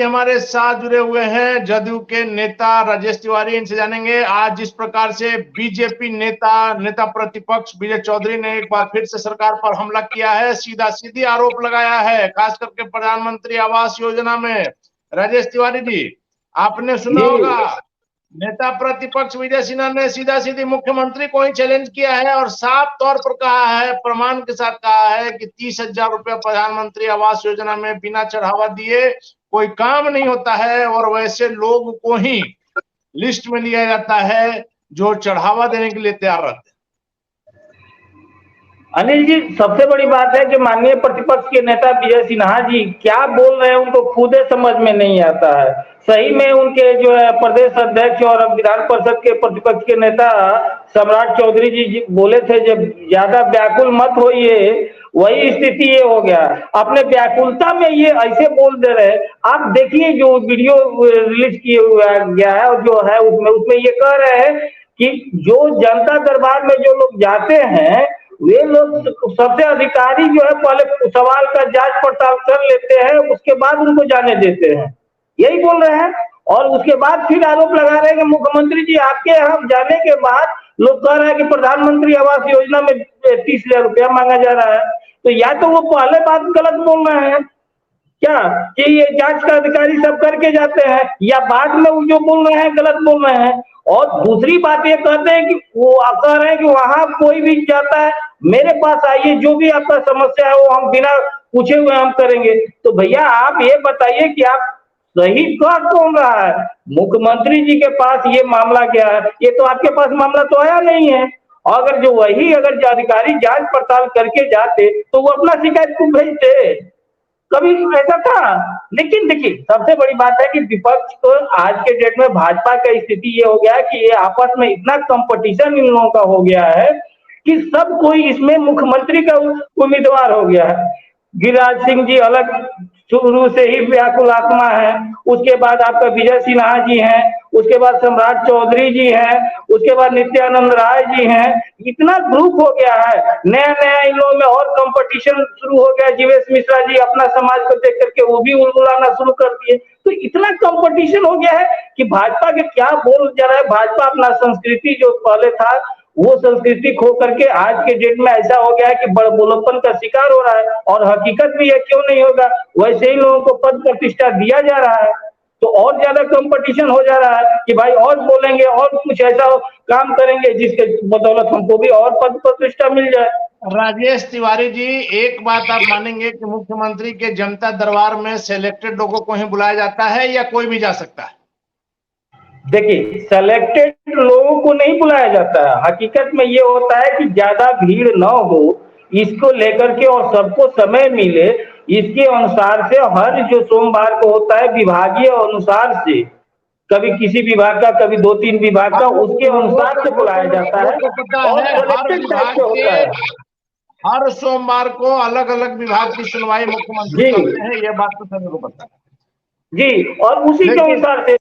हमारे साथ जुड़े हुए हैं जदयू के नेता राजेश तिवारी, इनसे जानेंगे आज जिस प्रकार से बीजेपी नेता प्रतिपक्ष विजय चौधरी ने एक बार फिर से सरकार पर हमला किया है, सीधा सीधी आरोप लगाया है, खास करके प्रधानमंत्री आवास योजना में। राजेश तिवारी जी, आपने सुना होगा नेता प्रतिपक्ष विजय सिन्हा ने सीधा सीधी मुख्यमंत्री को ही चैलेंज किया है और साफ तौर पर कहा है, प्रमाण के साथ कहा है कि 30,000 रुपया प्रधानमंत्री आवास योजना में बिना चढ़ावा दिए कोई काम नहीं होता है और वैसे लोग को ही लिस्ट में लिया जाता है जो चढ़ावा देने के लिए तैयार रहते हैं। अनिल जी, सबसे बड़ी बात है कि माननीय प्रतिपक्ष के नेता विजय सिन्हा जी क्या बोल रहे हैं उनको खुद समझ में नहीं आता है। सही में उनके जो है प्रदेश अध्यक्ष और विधान परिषद के प्रतिपक्ष के नेता सम्राट चौधरी जी बोले थे, जब ज्यादा व्याकुल मत होइए, वही स्थिति ये हो गया। अपने व्याकुलता में ये ऐसे बोल दे रहे। आप देखिए जो वीडियो रिलीज किए हुआ गया है और जो है उसमें ये कह रहे हैं कि जो जनता दरबार में जो लोग जाते हैं वे लोग सबसे अधिकारी जो है पहले सवाल का जांच पड़ताल कर लेते हैं, उसके बाद उनको जाने देते हैं, यही बोल रहे हैं। और उसके बाद फिर आरोप लगा रहे हैं कि मुख्यमंत्री जी आपके यहाँ जाने के बाद लोग कह रहे हैं कि प्रधानमंत्री आवास योजना में 30,000 रुपया मांगा जा रहा है। तो या तो वो पहले बात गलत बोल रहे हैं क्या कि ये जांच का अधिकारी सब करके जाते हैं, या बाद में वो जो बोल रहे हैं गलत बोल रहे हैं। और दूसरी बात ये कहते हैं कि वो कह रहे हैं कि वहां कोई भी जाता है मेरे पास आइए, जो भी आपका समस्या है वो हम बिना पूछे हुए हम करेंगे। तो भैया आप ये बताइए कि आप सही कह कौन रहा है? मुख्यमंत्री जी के पास ये मामला गया है, ये तो आपके पास मामला तो आया नहीं है। अगर जो अधिकारी जांच पड़ताल करके जाते तो वो अपना शिकायत को भेजते, कभी ऐसा था। लेकिन देखिए सबसे बड़ी बात है कि विपक्ष को आज के डेट में भाजपा का स्थिति ये हो गया है कि ये आपस में इतना कंपटीशन इन लोगों का हो गया है कि सब कोई इसमें मुख्यमंत्री का उम्मीदवार हो गया है। गिरिराज सिंह जी अलग शुरू से ही व्याकुल आत्मा है, उसके बाद आपका विजय सिन्हा जी हैं, उसके बाद सम्राट चौधरी जी हैं, उसके बाद नित्यानंद राय जी हैं। इतना ग्रुप हो गया है, नया इन लोगों में और कंपटीशन शुरू हो गया। जीवेश मिश्रा जी अपना समाज को देख करके वो भी उड़ाना शुरू कर दिए। तो इतना कंपटीशन हो गया है कि भाजपा के क्या बोल जा रहा है। भाजपा अपना संस्कृति जो पहले था वो संस्कृति खो करके आज के डेट में ऐसा हो गया है कि बड़बोलपन का शिकार हो रहा है। और हकीकत भी है, क्यों नहीं होगा, वैसे ही लोगों को पद प्रतिष्ठा दिया जा रहा है तो और ज्यादा कंपटीशन हो जा रहा है कि भाई और बोलेंगे और कुछ ऐसा काम करेंगे जिसके बदौलत हमको भी और पद प्रतिष्ठा मिल जाए। राजेश तिवारी जी, एक बात आप मानेंगे कि मुख्यमंत्री के जनता दरबार में सिलेक्टेड लोगों को ही बुलाया जाता है या कोई भी जा सकता है? देखिए सेलेक्टेड लोगों को नहीं बुलाया जाता है। हकीकत में ये होता है कि ज्यादा भीड़ न हो इसको लेकर के और सबको समय मिले इसके अनुसार से हर जो सोमवार को होता है विभागीय अनुसार से, कभी किसी विभाग का कभी 2-3 विभाग का, उसके अनुसार से बुलाया जाता है। और हर सोमवार को अलग अलग विभाग की सुनवाई मुख्यमंत्री करते हैं, ये बात तो सभी को पता है जी। और उसी के अनुसार से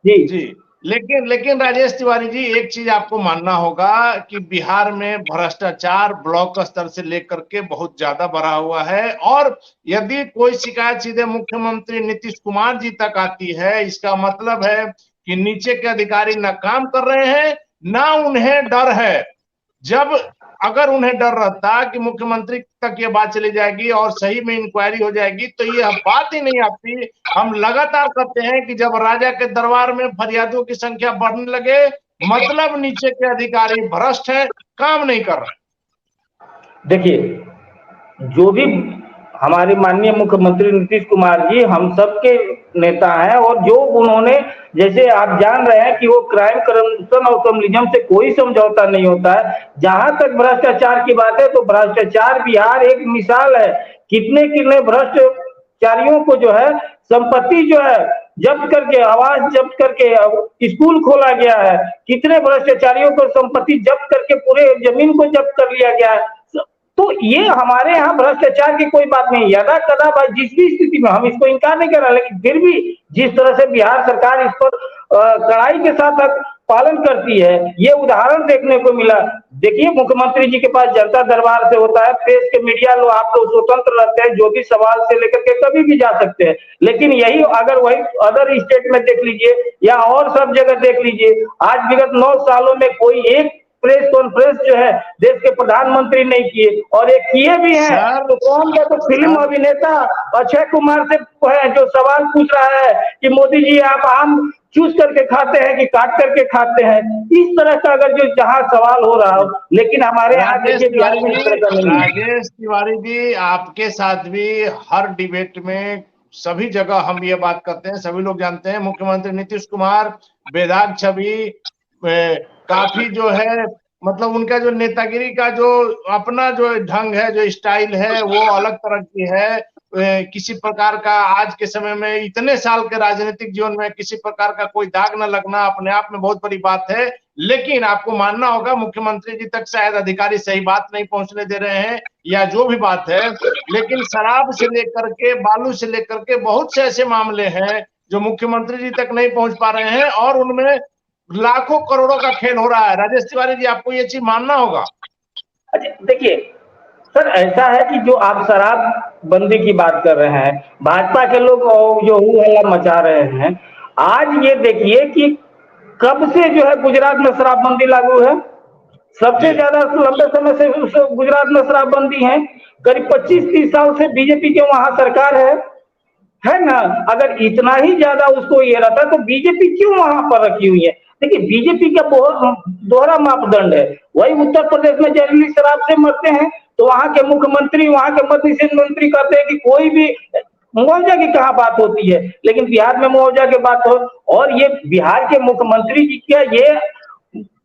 जी। लेकिन राजेश तिवारी जी, एक चीज आपको मानना होगा कि बिहार में भ्रष्टाचार ब्लॉक स्तर से लेकर के बहुत ज्यादा बढ़ा हुआ है और यदि कोई शिकायत सीधे मुख्यमंत्री नीतीश कुमार जी तक आती है, इसका मतलब है कि नीचे के अधिकारी ना काम कर रहे हैं ना उन्हें डर है। जब अगर उन्हें डर रहता कि मुख्यमंत्री तक ये बात चली जाएगी और सही में इंक्वायरी हो जाएगी तो ये बात ही नहीं आती। हम लगातार कहते हैं कि जब राजा के दरबार में फरियादों की संख्या बढ़ने लगे, मतलब नीचे के अधिकारी भ्रष्ट है, काम नहीं कर रहे। देखिए जो भी हमारे माननीय मुख्यमंत्री नीतीश कुमार जी हम सबके नेता हैं और जो उन्होंने, जैसे आप जान रहे हैं कि वो क्राइम करप्शन और कम्युनिज्म से कोई समझौता नहीं होता है। जहां तक भ्रष्टाचार की बात है तो भ्रष्टाचार बिहार एक मिसाल है। कितने भ्रष्टाचारियों को जो है संपत्ति जो है जब्त करके, आवास जब्त करके स्कूल खोला गया है, कितने भ्रष्टाचारियों को संपत्ति जब्त करके पूरे जमीन को जब्त कर लिया गया है। तो ये हमारे यहाँ भ्रष्टाचार की कोई बात नहीं। यदा कदा भाई जिस भी स्थिति में, हम इसको इनकार नहीं कर रहे, लेकिन फिर भी जिस तरह से बिहार सरकार इस पर कड़ाई के साथ पालन करती है। ये उदाहरण देखने को मिला। देखिए, मुख्यमंत्री जी के पास जनता दरबार से होता है, प्रेस के मीडिया लोग आप लोग स्वतंत्र रहते हैं, जो भी सवाल से लेकर के कभी भी जा सकते हैं। लेकिन यही अगर वही अदर स्टेट में देख लीजिए या और सब जगह देख लीजिए, आज विगत 9 सालों में कोई एक प्रेस कॉन्फ्रेंस जो है देश के प्रधानमंत्री नहीं किए, और एक किए भी हैं तो कौन का, तो फिल्म अभिनेता अक्षय कुमार से है जो सवाल पूछ रहा है कि मोदी जी आप आम चूस करके खाते हैं कि काट करके खाते हैं। इस तरह का अगर जो जहां सवाल हो रहा हो, लेकिन हमारे यहाँ देखिए बिहार में इस तरह का नहीं है। राजेश तिवारी जी, आपके साथ भी हर डिबेट में सभी जगह हम ये बात करते हैं, सभी लोग जानते हैं मुख्यमंत्री नीतीश कुमार बेदाग छवि, काफी जो है मतलब उनका जो नेतागिरी का जो अपना जो ढंग है, जो स्टाइल है वो अलग तरह की है। किसी प्रकार का आज के समय में इतने साल के राजनीतिक जीवन में किसी प्रकार का कोई दाग न लगना अपने आप में बहुत बड़ी बात है। लेकिन आपको मानना होगा मुख्यमंत्री जी तक शायद अधिकारी सही बात नहीं पहुंचने दे रहे हैं या जो भी बात है, लेकिन शराब से लेकर के बालू से लेकर के बहुत से ऐसे मामले हैं जो मुख्यमंत्री जी तक नहीं पहुंच पा रहे हैं और उनमें लाखों करोड़ों का खेल हो रहा है। राजेश तिवारी जी, आपको ये चीज मानना होगा। अच्छा देखिए सर, ऐसा है कि जो आप शराब बंदी की बात कर रहे हैं, भाजपा के लोग जो हल्ला मचा रहे हैं, आज ये देखिए कि कब से जो है गुजरात में शराबबंदी लागू है। सबसे ज्यादा लंबे समय से गुजरात में शराबबंदी है। करीब 25-30 साल से बीजेपी के वहां सरकार है ना। अगर इतना ही ज्यादा उसको ये रहता तो बीजेपी क्यों वहां पर रखी हुई है। देखिए, बीजेपी का बहुत दोहरा मापदंड है। वही उत्तर प्रदेश में जहरीली शराब से मरते हैं तो वहां के मुख्यमंत्री, वहां के मद्य निषेध मंत्री कहते हैं कि कोई भी मुआवजा की कहाँ बात होती है, लेकिन बिहार में मुआवजा की बात हो। और ये बिहार के मुख्यमंत्री जी क्या ये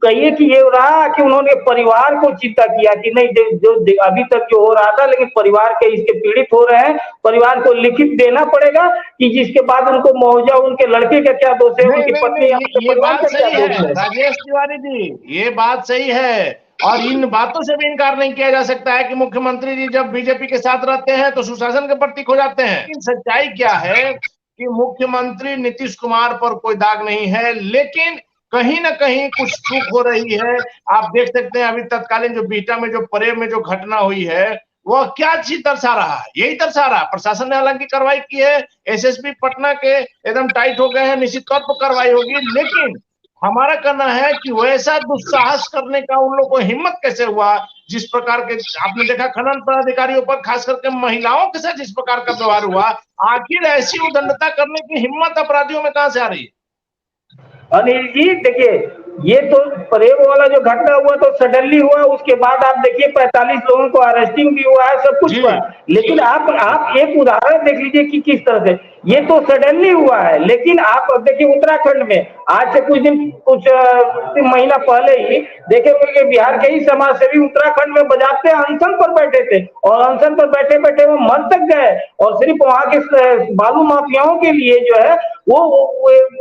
कहिए कि ये रहा कि उन्होंने परिवार को चिंता किया कि नहीं, जो अभी तक जो हो रहा था, लेकिन परिवार के इसके पीड़ित हो रहे हैं, परिवार को लिखित देना पड़ेगा कि जिसके बाद उनको मुआवजा, उनके लड़के का क्या दोष है, उनकी पत्नी, ये बात सही है राजेश तिवारी जी, ये बात सही है और इन बातों से भी इनकार नहीं किया जा सकता है कि मुख्यमंत्री जी जब बीजेपी के साथ रहते हैं तो सुशासन के प्रतीक हो जाते हैं। लेकिन सच्चाई क्या है कि मुख्यमंत्री नीतीश कुमार पर कोई दाग नहीं है, लेकिन कहीं ना कहीं कुछ चूक हो रही है। आप देख सकते हैं अभी तत्कालीन जो बिहटा में जो परेड में जो घटना हुई है वह क्या चीज दर्शा रहा है, यही दर्शा रहा है। प्रशासन ने हालांकि कार्रवाई की है, एसएसपी पटना के एकदम टाइट हो गए हैं, निश्चित तौर पर कार्रवाई होगी, लेकिन हमारा कहना है कि वैसा दुस्साहस करने का उन लोगों को हिम्मत कैसे हुआ। जिस प्रकार के आपने देखा खनन पदाधिकारियों पर, खास करके महिलाओं के साथ जिस प्रकार का व्यवहार हुआ, आखिर ऐसी उदंडता करने की हिम्मत अपराधियों में कहां से आ रही है। अनिल जी देखिए, ये तो परेड वाला जो घटना हुआ तो सडनली हुआ, उसके बाद आप देखिए 45 लोगों को अरेस्टिंग भी हुआ है, सब कुछ हुआ। लेकिन आप एक उदाहरण देख लीजिए कि किस तरह से ये तो सडनली हुआ है। लेकिन आप अब देखिए उत्तराखंड में आज से कुछ महीना पहले ही देखेंगे कि बिहार के ही समाज सेवी उत्तराखंड में बजाते अनशन पर बैठे थे और अनशन पर बैठे बैठे वो मर तक गए और सिर्फ वहां के बालू माफियाओं के लिए जो है वो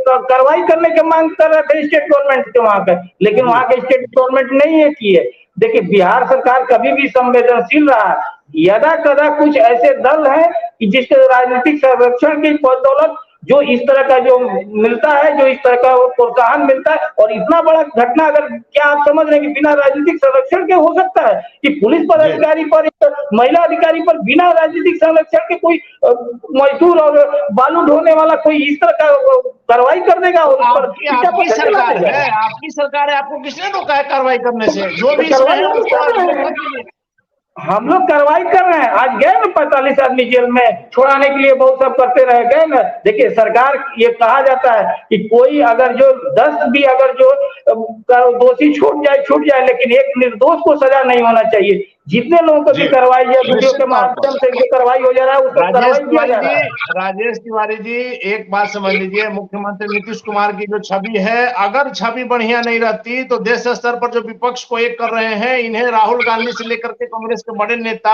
कार्रवाई करने की मांग कर रहे थे स्टेट गवर्नमेंट के वहां पर, लेकिन वहां के स्टेट गवर्नमेंट नहीं है की है। देखिए, बिहार सरकार कभी भी संवेदनशील रहा है। यदा कदा कुछ ऐसे दल हैं कि जिसके राजनीतिक संरक्षण की बदौलत जो इस तरह का जो मिलता है, जो इस तरह का प्रोत्साहन मिलता है, और इतना बड़ा घटना अगर क्या आप समझ रहे हैं कि बिना राजनीतिक संरक्षण के हो सकता है कि पुलिस पदाधिकारी पर, महिला अधिकारी पर बिना राजनीतिक संरक्षण के कोई मजदूर और बालू ढोने वाला कोई इस तरह का कार्रवाई कर देगा। आपकी सरकार है, आपकी सरकार है, आपको किसने रोका है कार्रवाई करने से? जो भी हम लोग कार्रवाई कर रहे हैं। आज गए ना 45 आदमी जेल में, छोड़ाने के लिए बहुत सब करते रह गए ना। देखिए, सरकार ये कहा जाता है कि कोई अगर जो 10 भी अगर जो दोषी छूट जाए, लेकिन एक निर्दोष को सजा नहीं होना चाहिए। जितने लोगों को भी कार्रवाई या वीडियो के माध्यम से कार्रवाई हो जा रहा है उसको कार्रवाई किया जा रहा है। राजेश तिवारी जी, एक बात समझ लीजिए, मुख्यमंत्री नीतीश कुमार की जो छवि है, अगर छवि बढ़िया नहीं रहती तो देश स्तर पर जो विपक्ष को एक कर रहे हैं, इन्हें राहुल गांधी से लेकर के कांग्रेस के बड़े नेता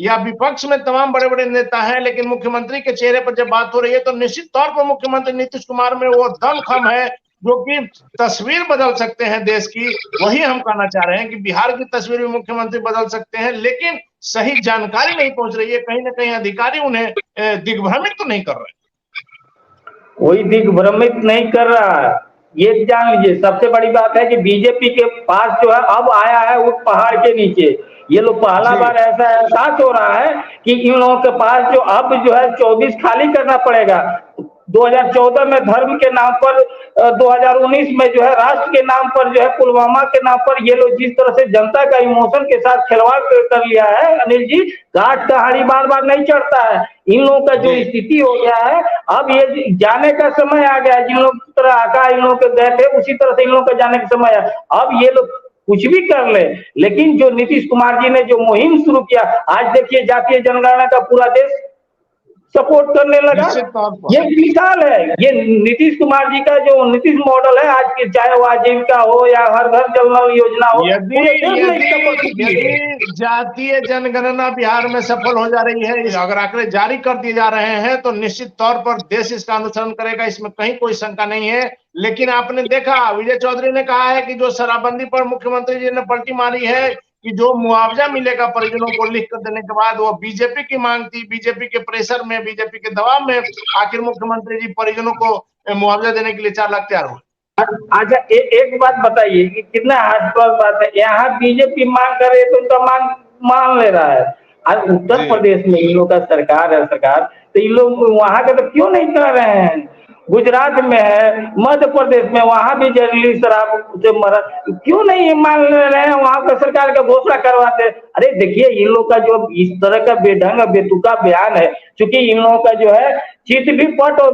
या विपक्ष में तमाम बड़े बड़े नेता हैं, लेकिन मुख्यमंत्री के चेहरे पर जब बात हो रही है तो निश्चित तौर पर मुख्यमंत्री नीतीश कुमार में वो दमखम है जो कि तस्वीर बदल सकते हैं देश की। वही हम कहना चाह रहे हैं कि बिहार की तस्वीर भी मुख्यमंत्री बदल सकते हैं, लेकिन सही जानकारी नहीं पहुंच रही है। कहीं ना कहीं अधिकारी उन्हें दिग्भ्रमित तो नहीं कर रहे। कोई दिग्भ्रमित नहीं कर रहा है। ये जान लीजिए, सबसे बड़ी बात है कि बीजेपी के पास जो है अब आया है वो पहाड़ के नीचे। ये लोग पहला बार ऐसा एहसास हो रहा है कि इन लोगों के पास जो अब जो है 24 खाली करना पड़ेगा। 2014 में धर्म के नाम पर, 2019 में जो है राष्ट्र के नाम पर, जो है पुलवामा के नाम पर ये लोग जिस तरह से जनता का इमोशन के साथ खिलवाड़ कर लिया है अनिल जी, घाट कहानी बार बार नहीं चढ़ता है। इन लोगों का जो स्थिति हो गया है, अब ये जाने का समय आ गया है। जिन लोग की तरह आका इन लोग के गए थे उसी तरह से इन लोगों का जाने का समय है। अब ये लोग कुछ भी कर ले, लेकिन जो नीतीश कुमार जी ने जो मुहिम शुरू किया, आज देखिए जातीय जनगणना का पूरा देश सपोर्ट करने लगा। ये मिसाल है, ये नीतीश कुमार जी का जो नीतीश मॉडल है आज की, चाहे वो आजीविका हो या हर घर जल नल योजना हो, यदि जातीय जनगणना बिहार में सफल हो जा रही है, अगर आंकड़े जारी कर दिए जा रहे हैं तो निश्चित तौर पर देश इसका अनुसरण करेगा, इसमें कहीं कोई शंका नहीं है। लेकिन आपने देखा विजय चौधरी ने कहा है कि जो शराबबंदी पर मुख्यमंत्री जी ने पलटी मारी है कि जो मुआवजा मिलेगा परिजनों को लिख कर देने के बाद, वो बीजेपी की मांग थी। बीजेपी के प्रेशर में, बीजेपी के दबाव में आखिर मुख्यमंत्री जी परिजनों को मुआवजा देने के लिए 4 लाख तैयार हुए। अच्छा, एक बात बताइए कि कितना हास्यास्पद बात है, यहाँ बीजेपी मांग कर रही है तो उनका मांग मान ले रहा है। आज उत्तर प्रदेश में इन लोग का सरकार है, सरकार तो इन लोग वहां का तो क्यों नहीं कर रहे हैं? गुजरात में है, मध्य प्रदेश में, वहां भी जहरीली शराब से मरा, क्यों नहीं मान रहे हैं? वहां का सरकार का घोषणा करवाते। अरे देखिए, इन लोग का जो इस तरह का बेढंग बेतुका बयान है, क्योंकि इन लोगों का जो है चित भी पट और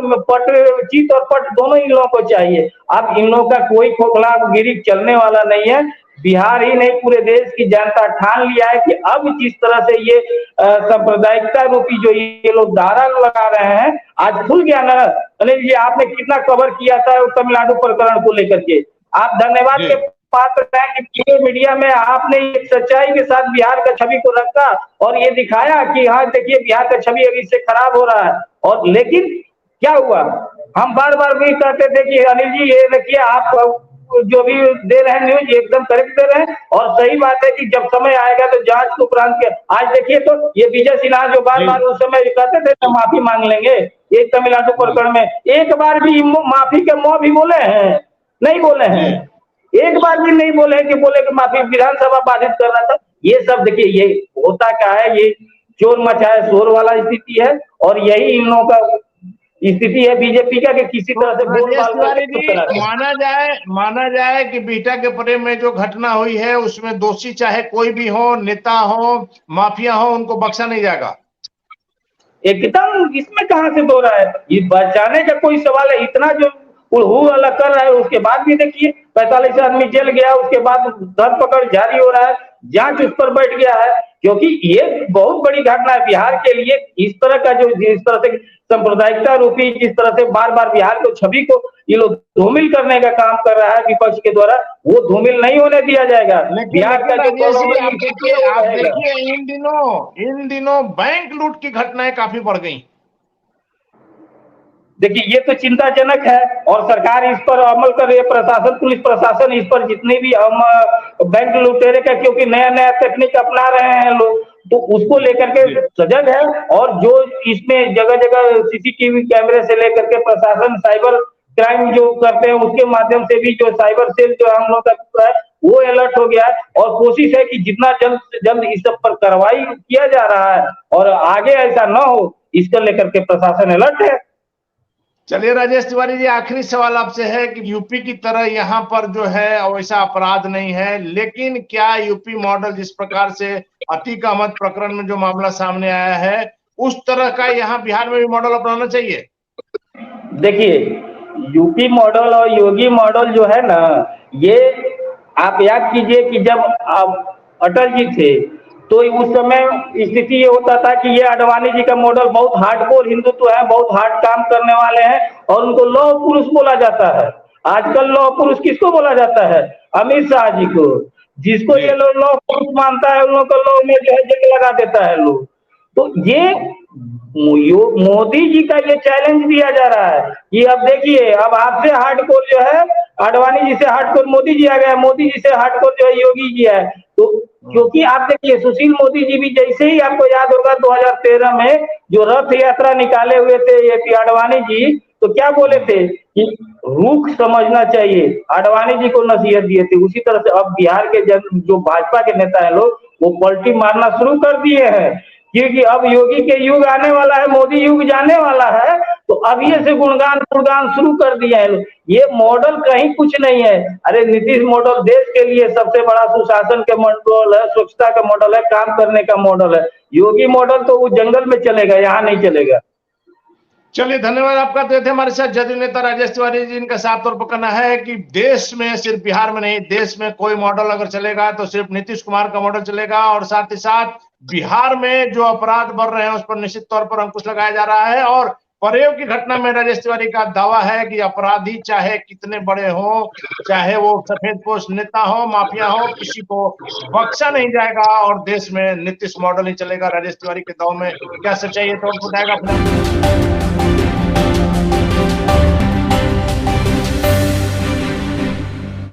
चित और पट दोनों इन लोगों को चाहिए। अब इन लोगों का कोई खोखला गिरी चलने वाला नहीं है। बिहार ही नहीं, पूरे देश की जनता ठान लिया है कि अब जिस तरह से ये सांप्रदायिकता रूपी जो ये लोग धारा लगा रहे हैं, आज खुल गया ना अनिल जी। आपने कितना कवर किया था तमिलनाडु प्रकरण को लेकर के, आप धन्यवाद के पात्र हैं कि पूरे मीडिया में आपने एक सच्चाई के साथ बिहार का छवि को रखा और ये दिखाया कि हाँ देखिए बिहार का छवि अभी से खराब हो रहा है। और लेकिन क्या हुआ, हम बार बार भी कहते थे कि अनिल जी ये देखिए आप जो भी दे रहे हैं न्यूज एकदम करेक्ट दे रहे हैं, और सही बात है कि जब समय आएगा तो जांच के उपरांत के। आज देखिए तो ये विजय सिन्हा जो बार बार उस समय कहते थे तो माफी मांग लेंगे, ये तमिलनाडु प्रकरण में एक बार भी माफी के मुंह भी बोले हैं? नहीं बोले हैं, एक बार भी नहीं बोले कि माफी, विधानसभा बाधित करना था। ये सब देखिए, ये होता क्या है, ये चोर मचाए शोर वाला स्थिति है, और यही इन लोगों का स्थिति है बीजेपी का कि किसी तरह से माना जाए कि बिहटा के प्रेम में जो घटना हुई है उसमें दोषी चाहे कोई भी हो, नेता हो, माफिया हो, उनको बख्शा नहीं जाएगा एकदम। इसमें कहां से दो रहा है, ये बचाने का कोई सवाल है? इतना जो अलग कर रहा है, उसके बाद भी देखिए 45 आदमी जेल गया, उसके बाद धरपकड़ जारी हो रहा है, जांच उस पर बैठ गया है। क्योंकि ये बहुत बड़ी घटना है बिहार के लिए। इस तरह का जो जिस तरह से सांप्रदायिकता रूपी जिस तरह से बार बार बिहार को छवि को ये लोग धूमिल करने का काम कर रहा है विपक्ष के द्वारा, वो धूमिल नहीं होने दिया जाएगा। बिहार का आप देखिए इन दिनों बैंक लूट की घटनाएं काफी बढ़ गई। देखिए ये तो चिंताजनक है, और सरकार इस पर अमल कर रही है, प्रशासन, पुलिस प्रशासन इस पर जितने भी हम बैंक लुटेरे का, क्योंकि नया नया तकनीक अपना रहे हैं लोग, तो उसको लेकर के सजग है। और जो इसमें जगह जगह सीसीटीवी कैमरे से लेकर के प्रशासन साइबर क्राइम जो करते हैं उसके माध्यम से भी जो साइबर सेल जो हम लोग का है वो अलर्ट हो गया है, और कोशिश है कि जितना जल्द से जल्द इस सब पर कार्रवाई किया जा रहा है और आगे ऐसा न हो, इसको लेकर के प्रशासन अलर्ट है। चलिए राजेश तिवारी जी, आखिरी सवाल आपसे है कि यूपी की तरह यहाँ पर जो है वैसा अपराध नहीं है, लेकिन क्या यूपी मॉडल जिस प्रकार से अतीक अहमद प्रकरण में जो मामला सामने आया है उस तरह का यहाँ बिहार में भी मॉडल अपनाना चाहिए? देखिए यूपी मॉडल और योगी मॉडल जो है ना, ये आप याद कीजिए कि जब अटल जी थे तो उस समय स्थिति ये होता था कि ये आडवाणी जी का मॉडल बहुत हार्डकोर हिंदुत्व है, बहुत हार्ड काम करने वाले हैं, और उनको लौह पुरुष बोला जाता है। आजकल लौह पुरुष किसको बोला जाता है? अमित शाह जी को। जिसको ये लोग लौह पुरुष मानता है उन लोगों को लौह में जो है जंग लगा देता है लोग। तो ये मोदी जी का ये चैलेंज दिया जा रहा है कि अब देखिए, अब आपसे हार्डकोर जो है आडवाणी जी से हार्डकोर मोदी जी आ गया, मोदी जी से हार्डकोर जो है योगी जी है। तो क्योंकि आप देखिए सुशील मोदी जी भी, जैसे ही आपको याद होगा 2013 में जो रथ यात्रा निकाले हुए थे ये आडवाणी जी, तो क्या बोले थे कि रुख समझना चाहिए, आडवाणी जी को नसीहत दिए थे। उसी तरह से अब बिहार के जो भाजपा के नेता है लोग, वो पलटी मारना शुरू कर दिए हैं, क्योंकि अब योगी के युग आने वाला है, मोदी युग जाने वाला है, तो अभी से गुणगान शुरू कर दिया है। ये मॉडल कहीं कुछ नहीं है। अरे नीतीश मॉडल देश के लिए सबसे बड़ा सुशासन के मॉडल है, स्वच्छता का मॉडल है, काम करने का मॉडल है। योगी मॉडल तो वो जंगल में चलेगा, यहाँ नहीं चलेगा। चलिए, धन्यवाद आपका। तो थे हमारे साथ जदयू नेता राजेश तिवारी जी। इनका साफ तौर पर कहना है कि देश में, सिर्फ बिहार में नहीं, देश में कोई मॉडल अगर चलेगा तो सिर्फ नीतीश कुमार का मॉडल चलेगा। और साथ ही साथ बिहार में जो अपराध बढ़ रहे हैं उस पर निश्चित तौर पर अंकुश लगाया जा रहा है। और प्रयोग की घटना में राजेश तिवारी का दावा है कि अपराधी चाहे कितने बड़े हों, चाहे वो सफेदपोश नेता हो, माफिया हो, किसी को बख्शा नहीं जाएगा और देश में नीतीश मॉडल ही चलेगा। राजेश तिवारी के दाव में क्या सच्चाई है तो बताएगा अपने